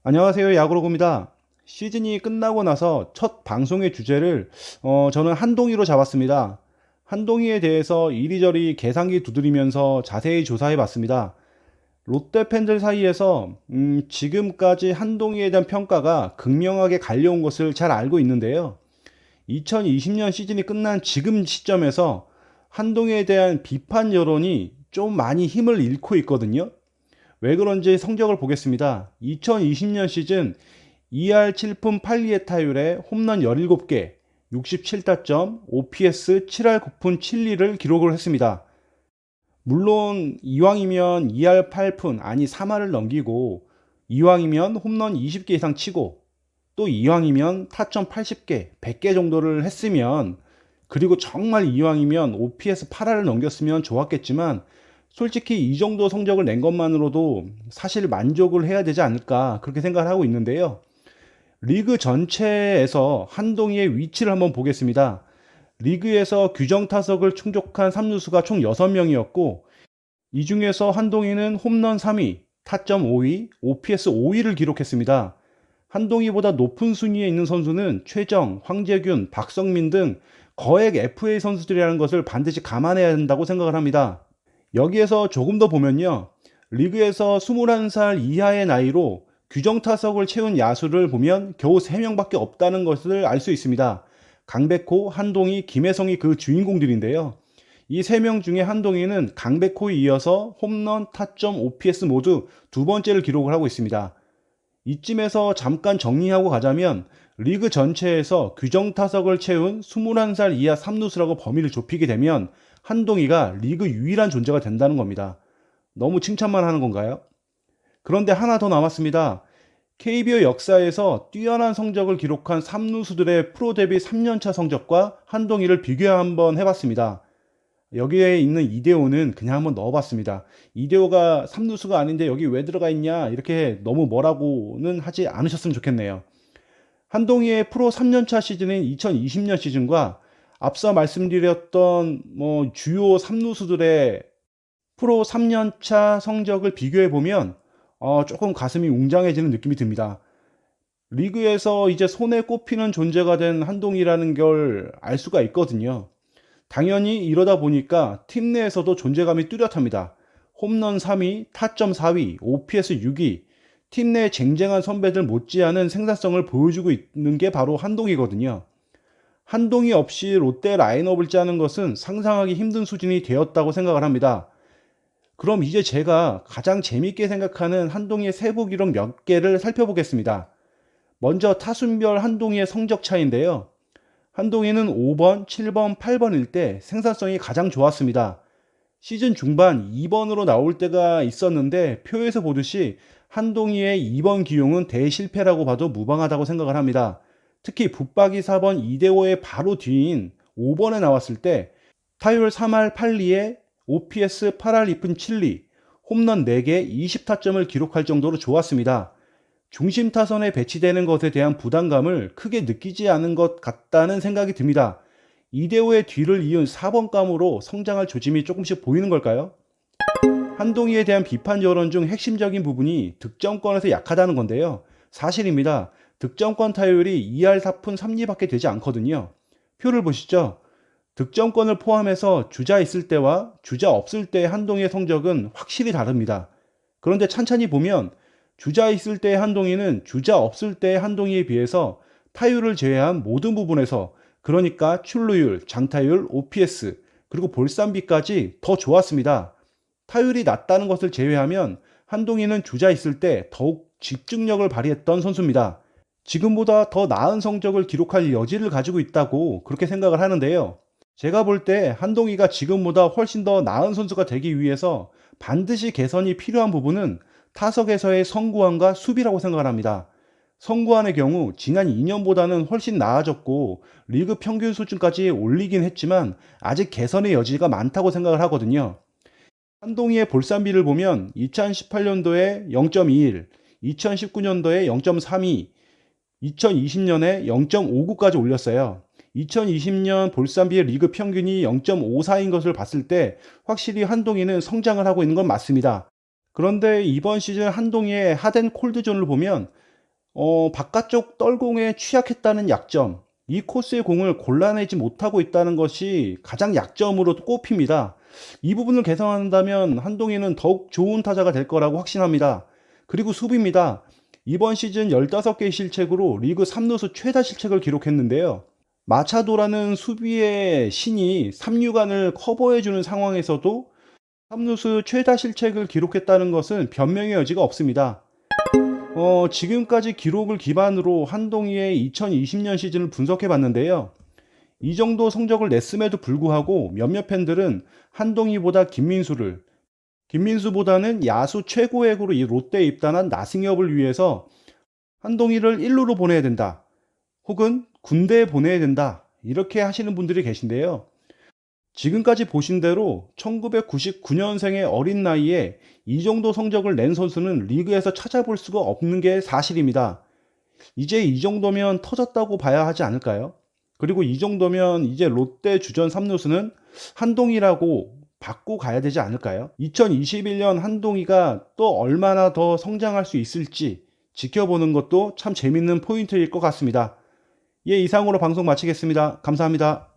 안녕하세요. 야구로그입니다. 시즌이 끝나고 나서 첫 방송의 주제를 저는 한동희로 잡았습니다. 한동희에 대해서 이리저리 계산기 두드리면서 자세히 조사해 봤습니다. 롯데 팬들 사이에서 지금까지 한동희에 대한 평가가 극명하게 갈려온 것을 잘 알고 있는데요. 2020년 시즌이 끝난 지금 시점에서 한동희에 대한 비판 여론이 좀 많이 힘을 잃고 있거든요. 왜 그런지 성적을 보겠습니다. 2020년 시즌 2할 7푼 8리의 타율에 홈런 17개, 67타점, OPS 7할 9푼 7리를 기록을 했습니다. 물론 이왕이면 2할 8푼 아니 3할을 넘기고, 이왕이면 홈런 20개 이상 치고, 또 이왕이면 타점 80개, 100개 정도를 했으면, 그리고 정말 이왕이면 OPS 8할을 넘겼으면 좋았겠지만, 솔직히 이 정도 성적을 낸 것만으로도 사실 만족을 해야 되지 않을까, 그렇게 생각을 하고 있는데요. 리그 전체에서 한동희의 위치를 한번 보겠습니다. 리그에서 규정 타석을 충족한 3루수가 총 6명이었고, 이 중에서 한동희는 홈런 3위, 타점 5위, OPS 5위를 기록했습니다. 한동희보다 높은 순위에 있는 선수는 최정, 황재균, 박성민 등 거액 FA 선수들이라는 것을 반드시 감안해야 한다고 생각을 합니다. 여기에서 조금 더 보면요, 리그에서 21살 이하의 나이로 규정 타석을 채운 야수를 보면 겨우 3명밖에 없다는 것을 알 수 있습니다. 강백호, 한동희, 김혜성이 그 주인공들인데요. 이 3명 중에 한동희는 강백호에 이어서 홈런, 타점, OPS 모두 두 번째를 기록을 하고 있습니다. 이쯤에서 잠깐 정리하고 가자면, 리그 전체에서 규정 타석을 채운 21살 이하 3루수라고 범위를 좁히게 되면 한동희가 리그 유일한 존재가 된다는 겁니다. 너무 칭찬만 하는 건가요? 그런데 하나 더 남았습니다. KBO 역사에서 뛰어난 성적을 기록한 3루수들의 프로 데뷔 3년차 성적과 한동희를 비교 한번 해봤습니다. 여기에 있는 이대호는 그냥 한번 넣어봤습니다. 이대호가 3루수가 아닌데 여기 왜 들어가 있냐, 이렇게 너무 뭐라고는 하지 않으셨으면 좋겠네요. 한동희의 프로 3년차 시즌인 2020년 시즌과 앞서 말씀드렸던 주요 3루수들의 프로 3년차 성적을 비교해 보면 조금 가슴이 웅장해지는 느낌이 듭니다. 리그에서 이제 손에 꼽히는 존재가 된 한동희라는 걸 알 수가 있거든요. 당연히 이러다 보니까 팀 내에서도 존재감이 뚜렷합니다. 홈런 3위, 타점 4위, OPS 6위, 팀 내 쟁쟁한 선배들 못지않은 생산성을 보여주고 있는 게 바로 한동희거든요. 한동희 없이 롯데 라인업을 짜는 것은 상상하기 힘든 수준이 되었다고 생각을 합니다. 그럼 이제 제가 가장 재밌게 생각하는 한동희의 세부 기록 몇 개를 살펴보겠습니다. 먼저 타순별 한동희의 성적 차이인데요. 한동희는 5번, 7번, 8번일 때 생산성이 가장 좋았습니다. 시즌 중반 2번으로 나올 때가 있었는데 표에서 보듯이 한동희의 2번 기용은 대실패라고 봐도 무방하다고 생각을 합니다. 특히 붙박이 4번 이대호의 바로 뒤인 5번에 나왔을 때 타율 3할 8리에 OPS 8할 2푼 7리, 홈런 4개 20타점을 기록할 정도로 좋았습니다. 중심 타선에 배치되는 것에 대한 부담감을 크게 느끼지 않은 것 같다는 생각이 듭니다. 이대호의 뒤를 이은 4번감으로 성장할 조짐이 조금씩 보이는 걸까요? 한동희에 대한 비판 여론 중 핵심적인 부분이 득점권에서 약하다는 건데요. 사실입니다. 득점권 타율이 2할 4푼 3리밖에 되지 않거든요. 표를 보시죠. 득점권을 포함해서 주자 있을 때와 주자 없을 때의 한동희의 성적은 확실히 다릅니다. 그런데 찬찬히 보면 주자 있을 때의 한동희는 주자 없을 때의 한동희에 비해서 타율을 제외한 모든 부분에서, 그러니까 출루율, 장타율, OPS, 그리고 볼쌈비까지 더 좋았습니다. 타율이 낮다는 것을 제외하면 한동희는 주자 있을 때 더욱 집중력을 발휘했던 선수입니다. 지금보다 더 나은 성적을 기록할 여지를 가지고 있다고 그렇게 생각을 하는데요. 제가 볼 때 한동희가 지금보다 훨씬 더 나은 선수가 되기 위해서 반드시 개선이 필요한 부분은 타석에서의 성구안과 수비라고 생각을 합니다. 성구안의 경우 지난 2년보다는 훨씬 나아졌고 리그 평균 수준까지 올리긴 했지만 아직 개선의 여지가 많다고 생각을 하거든요. 한동희의 볼쌈비를 보면 2018년도에 0.21, 2019년도에 0.32, 2020년에 0.59까지 올렸어요. 2020년 볼산비의 리그 평균이 0.54인 것을 봤을 때 확실히 한동희는 성장을 하고 있는 건 맞습니다. 그런데 이번 시즌 한동희의 하덴 콜드존을 보면 바깥쪽 떨공에 취약했다는 약점, 이 코스의 공을 골라내지 못하고 있다는 것이 가장 약점으로 꼽힙니다. 이 부분을 개선한다면 한동희는 더욱 좋은 타자가 될 거라고 확신합니다. 그리고 수비입니다. 이번 시즌 15개의 실책으로 리그 3루수 최다 실책을 기록했는데요. 마차도라는 수비의 신이 3루간을 커버해주는 상황에서도 3루수 최다 실책을 기록했다는 것은 변명의 여지가 없습니다. 지금까지 기록을 기반으로 한동희의 2020년 시즌을 분석해 봤는데요. 이 정도 성적을 냈음에도 불구하고 몇몇 팬들은 한동희보다 김민수보다는 야수 최고액으로 이 롯데에 입단한 나승엽을 위해서 한동희를 1루로 보내야 된다. 혹은 군대에 보내야 된다. 이렇게 하시는 분들이 계신데요. 지금까지 보신 대로 1999년생의 어린 나이에 이 정도 성적을 낸 선수는 리그에서 찾아볼 수가 없는 게 사실입니다. 이제 이 정도면 터졌다고 봐야 하지 않을까요? 그리고 이 정도면 이제 롯데 주전 3루수는 한동희라고 받고 가야 되지 않을까요? 2021년 한동희가 또 얼마나 더 성장할 수 있을지 지켜보는 것도 참 재밌는 포인트일 것 같습니다. 예, 이상으로 방송 마치겠습니다. 감사합니다.